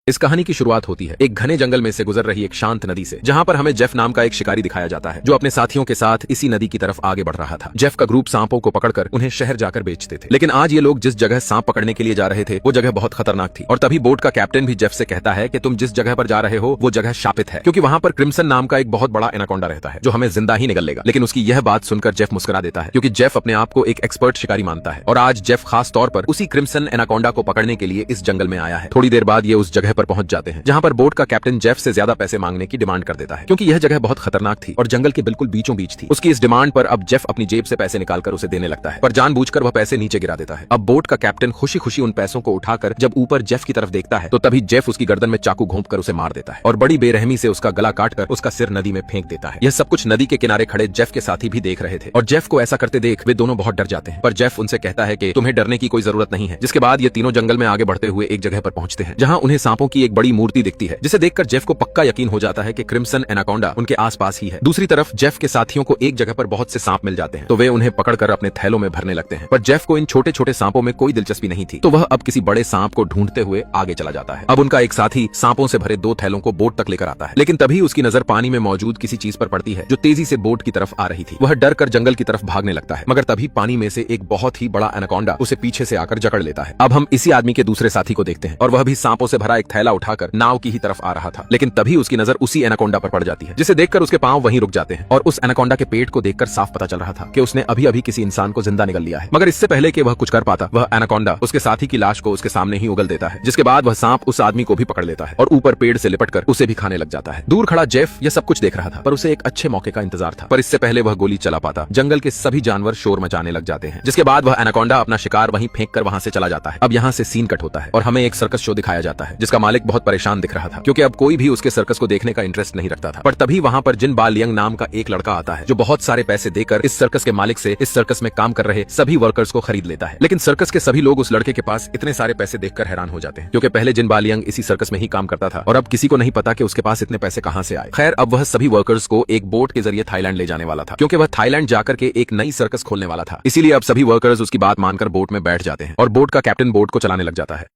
इस कहानी की शुरुआत होती है एक घने जंगल में से गुजर रही एक शांत नदी से, जहां पर हमें जेफ नाम का एक शिकारी दिखाया जाता है जो अपने साथियों के साथ इसी नदी की तरफ आगे बढ़ रहा था। जेफ का ग्रुप सांपों को पकड़कर उन्हें शहर जाकर बेचते थे, लेकिन आज ये लोग जिस जगह सांप पकड़ने के लिए जा रहे थे वो जगह बहुत खतरनाक थी। और तभी बोट का कैप्टन भी जेफ से कहता है कि तुम जिस जगह पर जा रहे हो वो जगह शापित है, क्योंकि वहां पर क्रिम्सन नाम का एक बहुत बड़ा एनाकोंडा रहता है जो हमें जिंदा ही निगल लेगा। लेकिन उसकी यह बात सुनकर जेफ मुस्कुरा देता है, क्योंकि जेफ अपने आप को एक एक्सपर्ट शिकारी मानता है और आज जेफ खास तौर पर उसी क्रिम्सन एनाकोंडा को पकड़ने के लिए इस जंगल में आया है। थोड़ी देर बाद ये उस जगह पर पहुंच जाते हैं जहां पर बोट का कैप्टन जेफ से ज्यादा पैसे मांगने की डिमांड कर देता है, क्योंकि यह जगह बहुत खतरनाक थी और जंगल के बिल्कुल बीचों बीच थी। उसकी इस डिमांड पर अब जेफ अपनी जेब से पैसे निकालकर उसे देने लगता है, पर जानबूझकर वह पैसे नीचे गिरा देता है। अब बोट का कैप्टन खुशी खुशी उन पैसों को उठाकर जब ऊपर जेफ की तरफ देखता है तो तभी जेफ उसकी गर्दन में चाकू घोंपकर उसे मार देता है और बड़ी बेरहमी से उसका गला काटकर उसका सिर नदी में फेंक देता है। यह सब कुछ नदी के किनारे खड़े जेफ के साथी भी देख रहे थे और जेफ को ऐसा करते देख वे दोनों बहुत डर जाते हैं, पर जेफ उनसे कहता है कि तुम्हें डरने की कोई जरूरत नहीं है। जिसके बाद ये तीनों जंगल में आगे बढ़ते हुए एक जगह पर पहुंचते हैं जहां उन्हें सांपों की एक बड़ी मूर्ति दिखती है, जिसे देखकर जेफ को पक्का यकीन हो जाता है कि क्रिम्सन एनाकोंडा उनके आसपास ही है। दूसरी तरफ जेफ के साथियों को एक जगह पर बहुत से सांप मिल जाते हैं तो वे उन्हें पकड़कर अपने थैलों में भरने लगते हैं, पर जेफ को इन छोटे छोटे सांपों में कोई दिलचस्पी नहीं थी, तो वह अब किसी बड़े सांप को ढूंढते हुए आगे चला जाता है। अब उनका एक साथी सांपों से भरे 2 थैलों को बोट तक लेकर आता है, लेकिन तभी उसकी नजर पानी में मौजूद किसी चीज पर पड़ती है जो तेजी से बोट की तरफ आ रही थी। वह डर कर जंगल की तरफ भागने लगता है, मगर तभी पानी में से एक बहुत ही बड़ा एनाकोंडा उसे पीछे से आकर जकड़ लेता है। अब हम इसी आदमी के दूसरे साथी को देखते हैं और वह भी सांपों से भरा एक थैला उठाकर नाव की ही तरफ आ रहा था, लेकिन तभी उसकी नजर उसी एनाकोंडा पर पड़ जाती है, जिसे देखकर उसके पांव वहीं रुक जाते हैं। और उस एनाकोंडा के पेट को देखकर साफ पता चल रहा था कि उसने अभी अभी किसी इंसान को जिंदा निगल लिया है। मगर इससे पहले कि वह कुछ कर पाता, वह एनाकोंडा उसके साथी की लाश को उसके सामने ही उगल देता है, जिसके बाद वह सांप उस आदमी को भी पकड़ लेता है और ऊपर पेड़ से लिपटकर उसे भी खाने लग जाता है। दूर खड़ा जेफ यह सब कुछ देख रहा था, पर उसे एक अच्छे मौके का इंतजार था, पर इससे पहले वह गोली चला पाता जंगल के सभी जानवर शोर मचाने लग जाते हैं, जिसके बाद वह एनाकोंडा अपना शिकार वहीं फेंक कर वहां से चला जाता है। अब यहाँ से सीन कट होता है और हमें एक सर्कस शो दिखाया जाता है जिसका मालिक बहुत परेशान दिख रहा था, क्योंकि अब कोई भी उसके सर्कस को देखने का इंटरेस्ट नहीं रखता था। पर तभी वहां पर जिन बालियंग नाम का एक लड़का आता है जो बहुत सारे पैसे देकर इस सर्कस के मालिक से इस सर्कस में काम कर रहे सभी वर्कर्स को खरीद लेता है। लेकिन सर्कस के सभी लोग उस लड़के के पास इतने सारे पैसे देखकर हैरान हो जाते हैं, क्योंकि पहले जिन बालियंग इसी सर्कस में ही काम करता था और अब किसी को नहीं पता कि उसके पास इतने पैसे कहां से आए। खैर, अब वह सभी वर्कर्स को एक बोट के जरिए थाईलैंड ले जाने वाला था, क्योंकि वह थाईलैंड जाकर के एक नई सर्कस खोलने वाला था। इसीलिए अब सभी वर्कर्स उसकी बात मानकर बोट में बैठ जाते हैं और बोट का कैप्टन बोट को चलाने लग जाता है।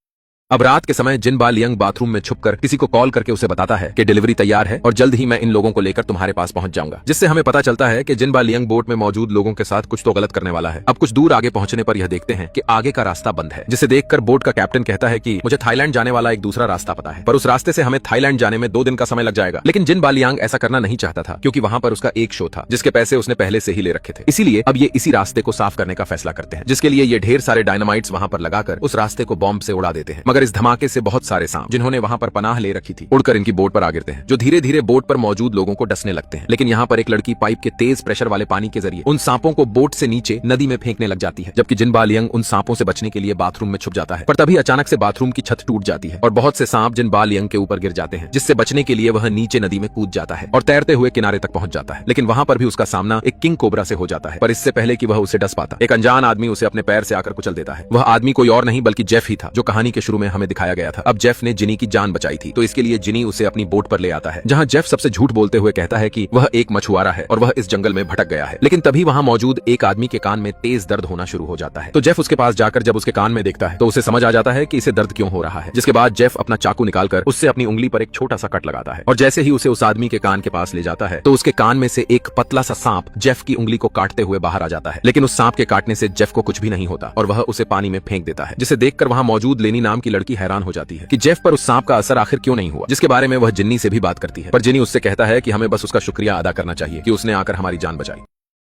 अब रात के समय जिन बालियंग बाथरूम में छुपकर किसी को कॉल करके उसे बताता है कि डिलीवरी तैयार है और जल्द ही मैं इन लोगों को लेकर तुम्हारे पास पहुंच जाऊंगा, जिससे हमें पता चलता है कि जिन बालियंग बोट में मौजूद लोगों के साथ कुछ तो गलत करने वाला है। अब कुछ दूर आगे पहुंचने पर यह देखते हैं कि आगे का रास्ता बंद है, जिसे देखकर बोट का कैप्टन कहता है कि मुझे थाईलैंड जाने वाला एक दूसरा रास्ता पता है, पर उस रास्ते से हमें थाईलैंड जाने में 2 दिन का समय लग जाएगा। लेकिन जिन बालियांग ऐसा करना नहीं चाहता था, क्योंकि वहां पर उसका एक शो था जिसके पैसे उसने पहले से ही ले रखे थे। इसीलिए अब ये इसी रास्ते को साफ करने का फैसला करते हैं, जिसके लिए ये ढेर सारे डायनामाइट्स वहां पर लगाकर उस रास्ते को बॉम्ब से उड़ा देते हैं। मगर इस धमाके से बहुत सारे सांप जिन्होंने वहां पर पनाह ले रखी थी उड़कर इनकी बोट पर आ गिरते हैं, जो धीरे धीरे बोट पर मौजूद लोगों को डसने लगते हैं। लेकिन यहाँ पर एक लड़की पाइप के तेज प्रेशर वाले पानी के जरिए उन सांपों को बोट से नीचे नदी में फेंकने लग जाती है, जबकि जिन बालियंग उन सांपों से बचने के लिए बाथरूम में छुप जाता है। पर तभी अचानक से बाथरूम की छत टूट जाती है और बहुत से सांप जिन बालियंग के ऊपर गिर जाते हैं, जिससे बचने के लिए वह नीचे नदी में कूद जाता है और तैरते हुए किनारे तक पहुंच जाता है। लेकिन वहां पर भी उसका सामना एक किंग कोबरा से हो जाता है, पर इससे पहले कि वह उसे डस पाता, एक अनजान आदमी उसे अपने पैर से आकर कुचल देता है। वह आदमी कोई और नहीं बल्कि जेफ ही था, जो कहानी के शुरू में हमें दिखाया गया था। अब जेफ ने जिनी की जान बचाई थी, तो इसके लिए जिनी उसे अपनी बोट पर ले आता है, जहां जेफ सबसे झूठ बोलते हुए कहता है कि वह एक मछुआरा है और वह इस जंगल में भटक गया है। लेकिन तभी वहां मौजूद एक आदमी के कान में तेज दर्द होना शुरू हो जाता है, तो जेफ उसके पास जाकर जब उसके कान में देखता है तो उसे समझ आ जाता है कि इसे दर्द क्यों हो रहा है। जिसके बाद जेफ अपना चाकू निकालकर उससे अपनी उंगली पर एक छोटा सा कट लगाता है और जैसे ही उसे उस आदमी के कान के पास ले जाता है तो उसके कान में से एक पतला सा सांप जेफ की उंगली को काटते हुए बाहर आ जाता है। लेकिन उस सांप के काटने से जेफ को कुछ भी नहीं होता और वह उसे पानी में फेंक देता है, जिसे देखकर वहां मौजूद लेनी नाम की लड़की हैरान हो जाती है कि जेफ पर उस सांप का असर आखिर क्यों नहीं हुआ, जिसके बारे में वह जिन्नी से भी बात करती है। पर जिन्नी उससे कहता है कि हमें बस उसका शुक्रिया अदा करना चाहिए कि उसने आकर हमारी जान बचाई।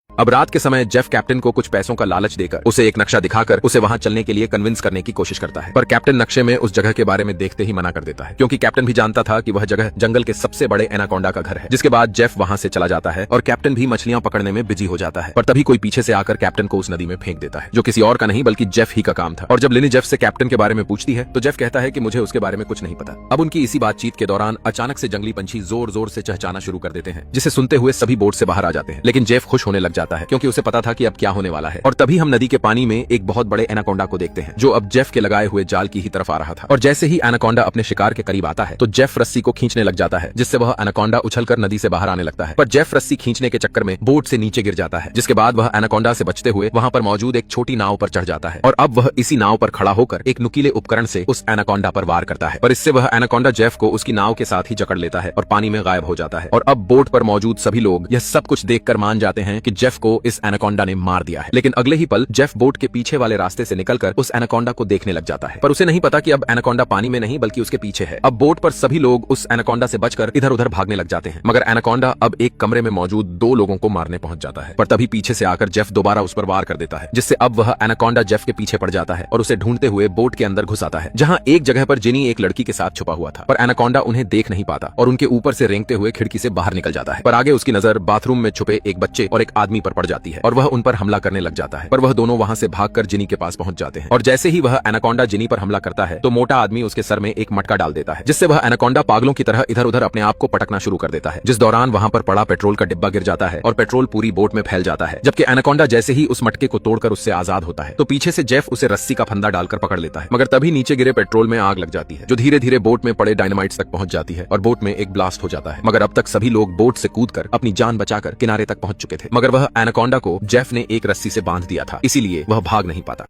अब रात के समय जेफ कैप्टन को कुछ पैसों का लालच देकर उसे एक नक्शा दिखाकर उसे वहां चलने के लिए कन्विंस करने की कोशिश करता है, पर कैप्टन नक्शे में उस जगह के बारे में देखते ही मना कर देता है, क्योंकि कैप्टन भी जानता था कि वह जगह जंगल के सबसे बड़े एनाकोंडा का घर है। जिसके बाद जेफ वहां से चला जाता है और कैप्टन भी मछलियां पकड़ने में बिजी हो जाता है, पर तभी कोई पीछे से आकर कैप्टन को उस नदी में फेंक देता है, जो किसी और का नहीं बल्कि जेफ ही का काम था। और जब लिनी जेफ से कैप्टन के बारे में पूछती है तो जेफ कहता है कि मुझे उसके बारे में कुछ नहीं पता। अब उनकी इसी बातचीत के दौरान अचानक से जंगली पंछी जोर जोर से चहचहाना शुरू कर देते हैं, जिसे सुनते हुए सभी बोट से बाहर आ जाते हैं। लेकिन जेफ खुश होने लग जाता है क्योंकि उसे पता था कि अब क्या होने वाला है। और तभी हम नदी के पानी में एक बहुत बड़े एनाकोंडा को देखते हैं जो अब जेफ के लगाए हुए जाल की ही तरफ आ रहा था। और जैसे ही एनाकोंडा अपने शिकार के करीब आता है तो जेफ रस्सी को खींचने लग जाता है, जिससे वह एनाकोंडा उछलकर नदी से बाहर आने लगता है। पर जेफ रस्सी खींचने के चक्कर में बोट से नीचे गिर जाता है, जिसके बाद वह एनाकोंडा से बचते हुए वहां पर मौजूद एक छोटी नाव पर चढ़ जाता है। और अब वह इसी नाव पर खड़ा होकर एक नुकीले उपकरण से उस एनाकोंडा पर वार करता है, पर इससे वह एनाकोंडा जेफ को उसकी नाव के साथ ही जकड़ लेता है और पानी में गायब हो जाता है। और अब बोट पर मौजूद सभी लोग यह सब कुछ देखकर मान जाते हैं कि जेफ को इस एनाकोंडा ने मार दिया है। लेकिन अगले ही पल जेफ बोट के पीछे वाले रास्ते से निकलकर उस एनाकोंडा को देखने लग जाता है, पर उसे नहीं पता कि अब एनाकोंडा पानी में नहीं बल्कि उसके पीछे है। अब बोट पर सभी लोग उस एनाकोंडा से बचकर इधर उधर भागने लग जाते हैं, मगर एनाकोंडा अब एक कमरे में मौजूद 2 लोगों को मारने पहुंच जाता है। पर तभी पीछे से आकर जेफ दोबारा उस पर वार कर देता है, जिससे अब वह एनाकोंडा जेफ के पीछे पड़ जाता है और उसे ढूंढते हुए बोट के अंदर घुस आता है, जहां एक जगह पर जिनी एक लड़की के साथ छुपा हुआ था। पर एनाकोंडा उन्हें देख नहीं पाता और उनके ऊपर से रेंगते हुए खिड़की से बाहर निकल जाता है। पर आगे उसकी नजर बाथरूम में छुपे एक बच्चे और एक आदमी पर पड़ जाती है और वह उन पर हमला करने लग जाता है। पर वह दोनों वहां से भागकर जिनी के पास पहुंच जाते हैं और जैसे ही वह एनाकोंडा जिनी पर हमला करता है तो मोटा आदमी उसके सर में एक मटका डाल देता है, जिससे वह एनाकोंडा पागलों की तरह इधर उधर अपने आप को पटकना शुरू कर देता है। जिस दौरान वहां पर पड़ा पेट्रोल का डिब्बा गिर जाता है और पेट्रोल पूरी बोट में फैल जाता है। जबकि एनाकोंडा जैसे ही उस मटके को तोड़कर उससे आजाद होता है तो पीछे से जेफ उसे रस्सी का फंदा डालकर पकड़ लेता है, मगर तभी नीचे गिरे पेट्रोल में आग लग जाती है जो धीरे धीरे बोट में पड़े डायनामाइट्स तक पहुंच जाती है और बोट में एक ब्लास्ट हो जाता है। मगर अब तक सभी लोग बोट से कूदकर अपनी जान बचाकर किनारे तक पहुंच चुके थे, मगर वह एनाकोंडा को जेफ ने एक रस्सी से बांध दिया था, इसीलिए वह भाग नहीं पाता।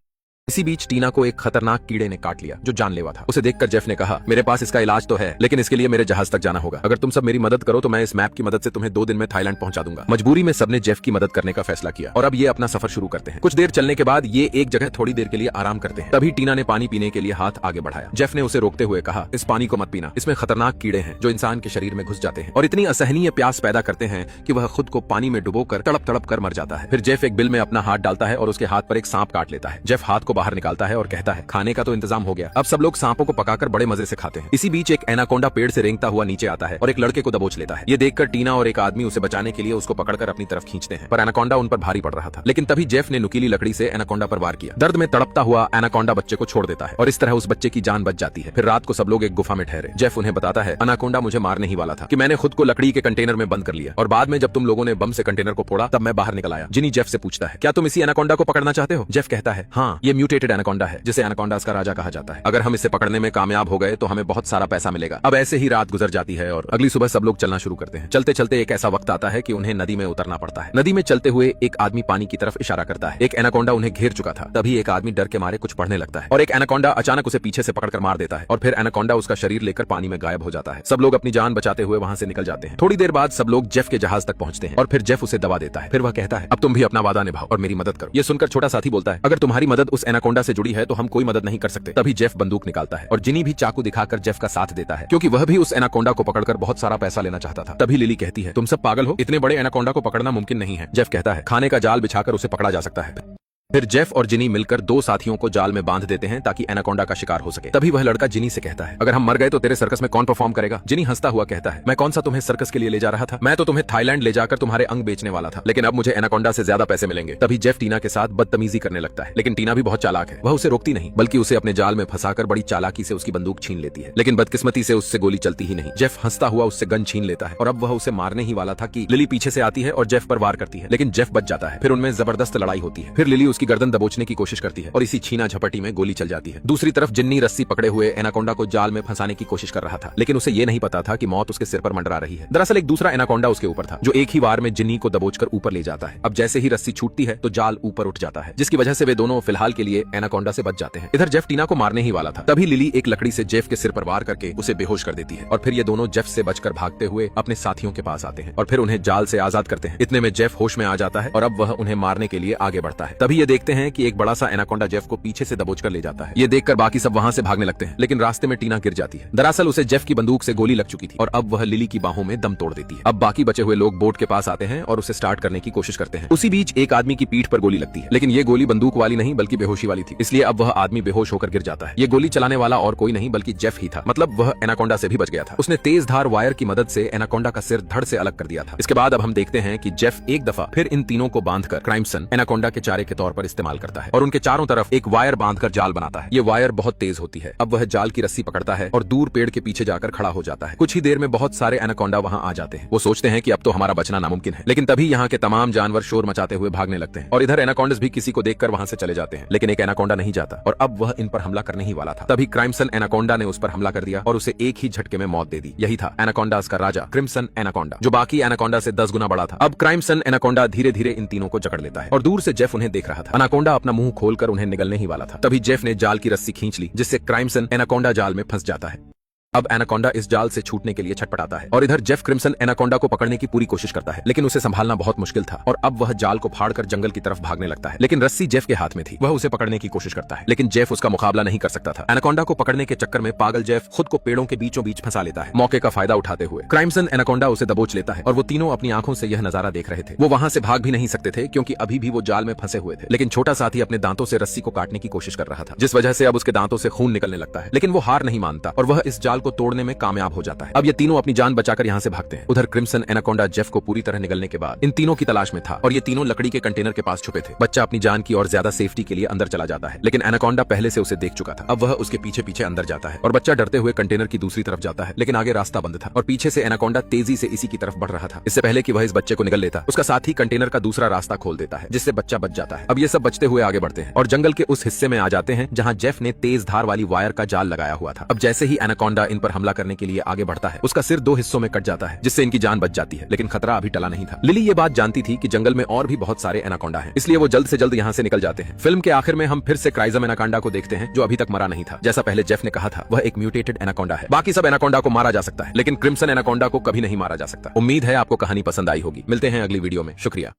इसी बीच टीना को एक खतरनाक कीड़े ने काट लिया जो जानलेवा था। उसे देखकर जेफ ने कहा, मेरे पास इसका इलाज तो है, लेकिन इसके लिए मेरे जहाज तक जाना होगा। अगर तुम सब मेरी मदद करो तो मैं इस मैप की मदद से तुम्हें 2 दिन में थाईलैंड पहुंचा दूंगा। मजबूरी में सबने जेफ की मदद करने का फैसला किया और अब ये अपना सफर शुरू करते हैं। कुछ देर चलने के बाद ये एक जगह थोड़ी देर के लिए आराम करते हैं। तभी टीना ने पानी पीने के लिए हाथ आगे बढ़ाया। जेफ ने उसे रोकते हुए कहा, इस पानी को मत पीना, इसमें खतरनाक कीड़े हैं जो इंसान के शरीर में घुस जाते हैं और इतनी असहनीय प्यास पैदा करते हैं कि वह खुद को पानी में डुबोकर तड़प तड़प कर मर जाता है। फिर जेफ एक बिल में अपना हाथ डालता है और उसके हाथ पर एक सांप काट लेता है। जेफ हाथ को बाहर निकालता है और कहता है, खाने का तो इंतजाम हो गया, अब सब लोग सांपों को पकाकर बड़े मजे से खाते हैं। इसी बीच एक एनाकोंडा पेड़ से रेंगता हुआ नीचे आता है और एक लड़के को दबोच लेता है। ये देखकर टीना और एक आदमी उसे बचाने के लिए उसको पकड़कर अपनी तरफ खींचते हैं, पर एनाकोंडा उन पर भारी पड़ रहा था। लेकिन तभी जेफ ने नुकीली लकड़ी से एनाकोंडा पर वार किया। दर्द में तड़पता हुआ एनाकोंडा बच्चे को छोड़ देता है और इस तरह उस बच्चे की जान बच जाती है। फिर रात को सब लोग एक गुफा में ठहरे। जेफ उन्हें बताता है, एनाकोंडा मुझे मारने ही वाला था कि मैंने खुद को लकड़ी के कंटेनर में बंद कर लिया और बाद में जब तुम लोगों ने बम से कंटेनर को फोड़ा तब मैं बाहर निकल आया। जिनी जेफ से पूछता है, क्या तुम इसी एनाकोंडा को पकड़ना चाहते हो? जेफ कहता है, हाँ, ये म्यूटेटेड एनाकोंडा है जिसे एनाकोंडास का राजा कहा जाता है। अगर हम इसे पकड़ने में कामयाब हो गए तो हमें बहुत सारा पैसा मिलेगा। अब ऐसे ही रात गुजर जाती है और अगली सुबह सब लोग चलना शुरू करते हैं। चलते चलते एक ऐसा वक्त आता है कि उन्हें नदी में उतरना पड़ता है। नदी में चलते हुए एक आदमी पानी की तरफ इशारा करता है। एक एनाकोंडा उन्हें घेर चुका था। तभी एक आदमी डर के मारे कुछ पढ़ने लगता है और एक एनाकोंडा अचानक उसे पीछे से पकड़कर मार देता है और फिर एनाकोंडा उसका शरीर लेकर पानी में गायब हो जाता है। सब लोग अपनी जान बचाते हुए वहां से निकल जाते हैं। थोड़ी देर बाद सब लोग जेफ के जहाज तक पहुंचते हैं और फिर जेफ उसे दबा देता है। फिर वह कहता है, अब तुम भी अपना वादा निभाओ और मेरी मदद करो। ये सुनकर छोटा साथी बोलता है, अगर तुम्हारी मदद उस एनाकोंडा से जुड़ी है तो हम कोई मदद नहीं कर सकते। तभी जेफ बंदूक निकालता है और जिनी भी चाकू दिखाकर जेफ का साथ देता है क्योंकि वह भी उस एनाकोंडा को पकड़कर बहुत सारा पैसा लेना चाहता था। तभी लिली कहती है, तुम सब पागल हो, इतने बड़े एनाकोंडा को पकड़ना मुमकिन नहीं है। जेफ कहता है, खाने का जाल बिछाकर उसे पकड़ा जा सकता है। फिर जेफ और जिनी मिलकर 2 साथियों को जाल में बांध देते हैं ताकि एनाकोंडा का शिकार हो सके। तभी वह लड़का जिनी से कहता है, अगर हम मर गए तो तेरे सर्कस में कौन परफॉर्म करेगा? जिनी हंसता हुआ कहता है, मैं कौन सा तुम्हें सर्कस के लिए ले जा रहा था? मैं तो तुम्हें थाईलैंड ले जाकर तुम्हारे अंग बेचने वाला था, लेकिन अब मुझे एनाकोंडा से ज्यादा पैसे मिलेंगे। तभी जेफ टीना के साथ बदतमीजी करने लगता है, लेकिन टीना भी बहुत चालाक है। वह उसे रोकती नहीं बल्कि उसे अपने जाल में फंसाकर बड़ी चालाकी से उसकी बंदूक छीन लेती है, लेकिन बदकिस्मती से उससे गोली चलती ही नहीं। जेफ हंसता हुआ उससे गन छीन लेता है और अब वह उसे मारने ही वाला था कि लिली पीछे से आती है और जेफ पर वार करती है, लेकिन जेफ बच जाता है। फिर उनमें जबरदस्त लड़ाई होती है। फिर लिली उसकी गर्दन दबोचने की कोशिश करती है और इसी छीना झपटी में गोली चल जाती है। दूसरी तरफ जिन्नी रस्सी पकड़े हुए एनाकोंडा को जाल में फंसाने की कोशिश कर रहा था, लेकिन उसे ये नहीं पता था कि मौत उसके सिर पर मंडरा रही है। दरअसल एक दूसरा एनाकोंडा उसके ऊपर था जो एक ही वार में जिन्नी को दबोचकर ऊपर ले जाता है। अब जैसे ही रस्सी छूटती है तो जाल ऊपर उठ जाता है, जिसकी वजह से वे दोनों फिलहाल के लिए एनाकोंडा से बच जाते हैं। इधर जेफ टीना को मारने ही वाला था। तभी लिली एक लकड़ी से जेफ के सिर पर वार करके उसे बेहोश कर देती है और फिर ये दोनों जेफ से बचकर भागते हुए अपने साथियों के पास आते हैं और फिर उन्हें जाल से आजाद करते हैं। इतने में जेफ होश में आ जाता है और अब वह उन्हें मारने के लिए आगे बढ़ता है। तभी ये देखते हैं कि एक बड़ा सा एनाकोंडा जेफ को पीछे से दबोचकर ले जाता है। ये देखकर बाकी सब वहां से भागने लगते हैं, लेकिन रास्ते में टीना गिर जाती है। दरअसल उसे जेफ की बंदूक से गोली लग चुकी थी और अब वह लिली की बाहों में दम तोड़ देती है। अब बाकी बचे हुए लोग बोट के पास आते हैं और उसे स्टार्ट करने की कोशिश करते हैं। उसी बीच एक आदमी की पीठ पर गोली लगती है, लेकिन ये गोली बंदूक वाली नहीं बल्कि बेहोशी वाली थी, इसलिए अब वह आदमी बेहोश होकर गिर जाता है। ये गोली चलाने वाला और कोई नहीं बल्कि जेफ ही था, मतलब वह एनाकोंडा से भी बच गया था। उसने तेज धार वायर की मदद से एनाकोंडा का सिर धड़ से अलग कर दिया था। इसके बाद अब हम देखते हैं कि जेफ एक दफा फिर इन तीनों को बांधकर क्राइम सन एनाकोंडा के चारे के तौर पर पर इस्तेमाल करता है और उनके चारों तरफ एक वायर बांधकर जाल बनाता है। ये वायर बहुत तेज होती है। अब वह जाल की रस्सी पकड़ता है और दूर पेड़ के पीछे जाकर खड़ा हो जाता है। कुछ ही देर में बहुत सारे एनाकोंडा वहां आ जाते हैं। वो सोचते हैं कि अब तो हमारा बचना नामुमकिन है, लेकिन तभी यहाँ के तमाम जानवर शोर मचाते हुए भागने लगते हैं और इधर एनाकोंडस भी किसी को देखकर वहां से चले जाते हैं। लेकिन एक एनाकोंडा नहीं जाता और अब वह इन पर हमला करने ही वाला था। तभी क्राइमसन एनाकोंडा ने उस पर हमला कर दिया और उसे एक ही झटके में मौत दे दी। यही था एनाकोंडास का राजा क्रिम्सन एनाकोंडा, जो बाकी एनाकोंडा से 10 गुना बड़ा था। अब क्राइमसन एनाकोंडा धीरे धीरे इन तीनों को जकड़ लेता है और दूर से जेफ उन्हें देख रहा था। एनाकोंडा अपना मुंह खोलकर उन्हें निगलने ही वाला था। तभी जेफ ने जाल की रस्सी खींच ली, जिससे क्राइमसन एनाकोंडा जाल में फंस जाता है। अब एनाकोंडा इस जाल से छूटने के लिए छटपटाता है और इधर जेफ क्रिम्सन एनाकोंडा को पकड़ने की पूरी कोशिश करता है, लेकिन उसे संभालना बहुत मुश्किल था और अब वह जाल को फाड़कर जंगल की तरफ भागने लगता है। लेकिन रस्सी जेफ के हाथ में थी। वह उसे पकड़ने की कोशिश करता है, लेकिन जेफ उसका मुकाबला नहीं कर सकता था। एनाकोंडा को पकड़ने के चक्कर में पागल जेफ खुद को पेड़ों के बीचों बीच फंसा लेता है। मौके का फायदा उठाते हुए क्राइमसन एनाकोंडा उसे दबोच लेता है और वो तीनों अपनी आंखों से यह नजारा देख रहे थे। वो वहां से भाग भी नहीं सकते थे क्योंकि अभी भी वो जाल में फंसे हुए थे। लेकिन छोटा साथी अपने दांतों से रस्सी को काटने की कोशिश कर रहा था, जिस वजह से अब उसके दांतों से खून निकलने लगता है। लेकिन वो हार नहीं मानता और वह इस जाल को तोड़ने में कामयाब हो जाता है। अब ये तीनों अपनी जान बचाकर यहाँ से भागते हैं। उधर क्रिम्सन एनाकोंडा जेफ को पूरी तरह निगलने के बाद इन तीनों की तलाश में था और ये तीनों लकड़ी के कंटेनर के पास छुपे थे। बच्चा अपनी जान की और ज्यादा सेफ्टी के लिए अंदर चला जाता है, लेकिन एनाकोंडा पहले से उसे देख चुका था। अब वह उसके पीछे पीछे अंदर जाता है और बच्चा डरते हुए कंटेनर की दूसरी तरफ जाता है, लेकिन आगे रास्ता बंद था और पीछे से एनाकोंडा तेजी से इसी की तरफ बढ़ रहा था। इससे पहले कि वह इस बच्चे को निगल लेता, उसका साथी कंटेनर का दूसरा रास्ता खोल देता है, जिससे बच्चा बच जाता है। अब ये सब बचते हुए आगे बढ़ते हैं और जंगल के उस हिस्से में आ जाते हैं जहाँ जेफ ने तेज धार वाली वायर का जाल लगाया हुआ था। अब जैसे ही एनाकोंडा इन पर हमला करने के लिए आगे बढ़ता है, उसका सिर 2 हिस्सों में कट जाता है, जिससे इनकी जान बच जाती है। लेकिन खतरा अभी टला नहीं था। लिली ये बात जानती थी कि जंगल में और भी बहुत सारे एनाकोंडा हैं, इसलिए वो जल्द से जल्द यहाँ से निकल जाते हैं। फिल्म के आखिर में हम फिर से क्राइजम एनाकोंडा को देखते हैं, जो अभी तक मरा नहीं था। जैसा पहले जेफ ने कहा था, वह एक म्यूटेटेड एनाकोंडा है। बाकी सब एनाकोंडा को मारा जा सकता है, लेकिन क्रिम्सन एनाकोंडा को कभी नहीं मारा जा सकता। उम्मीद है आपको कहानी पसंद आई होगी। मिलते हैं अगली वीडियो में। शुक्रिया।